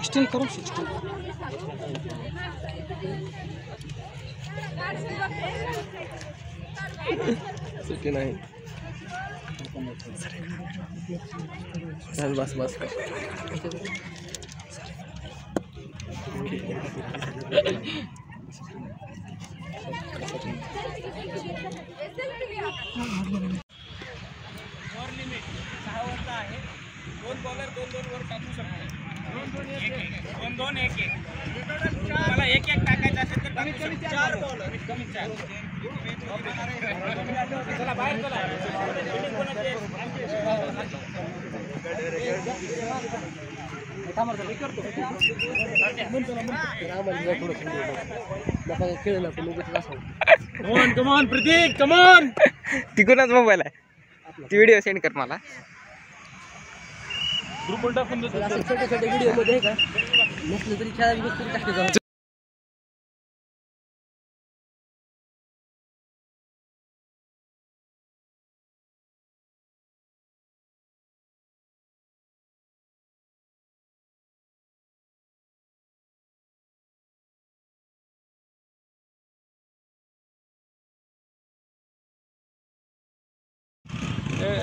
16 करू 16 नाही बस बस दोन बॉलर दोन वर टाकू शकतो 2-2 1-1 मला 1-1 टाकायचं असेल तर टाकू शकतो 4 बॉलर कमी 4 चला बाहेर चला कमॉन प्रतीक कमॉन तिकडूनच मोबाईल आहे ती व्हिडिओ सेंड कर मला ग्रुपवर टाकून देतो छोटे व्हिडिओ मध्ये का नसलं तरी खेळायला बस तरी टाकायचं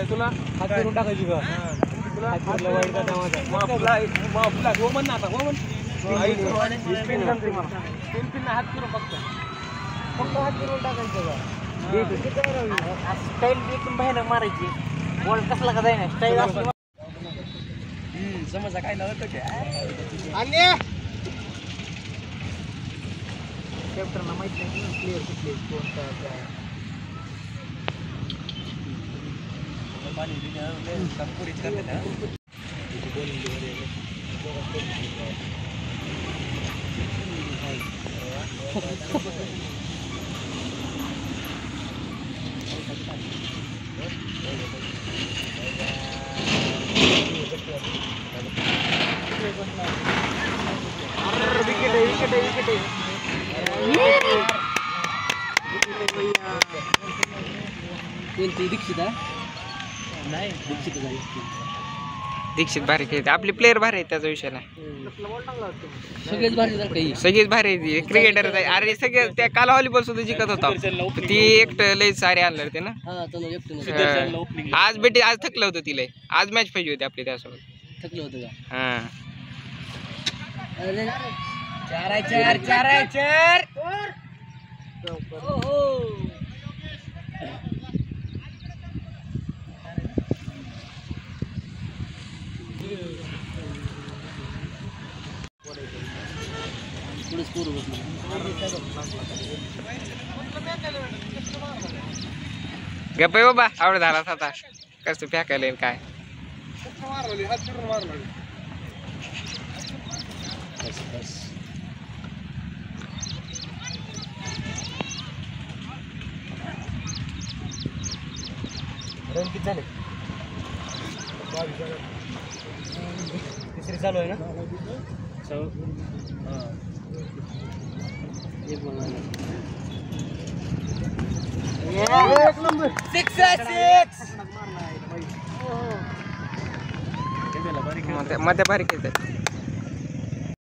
तुला हात करून टाकायची का तुला हात वाईट का नावाचा माफला हो म्हण ना आता हो म्हण पेन हात करून फक्त हात करून टाकायचं का स्टाईल एकदम बाहेर मारायची बॉल कसला का जाईना स्टाईल असली समजा काय नव्हतं काय आणि कॅप्टनला माहित नाही प्लेयर कुठले कोण काय पानी पूरी करते हैं विकेट दीक्षित नाही दीक्षित भारी खेळते आपले प्लेयर भारी आहेत त्याचा विषय नाही सगळेच भारी आहेत क्रिकेटर अरे सगळे त्या काल व्हॉलीबॉल सुद्धा जिंकत होता ती एकटं लई सारे आणलं ते ना आज बेटी आज थकलं होतं तिला आज मॅच पाहिजे होती आपली त्यासोबत थकलं होतं का हां 4 गप्प आहे बाबा आवड झाला आता कसं फेकायला काय रन किती झाले तिसरी चालू आहे ना एक नंबर 6 मध्ये भारी खेळतात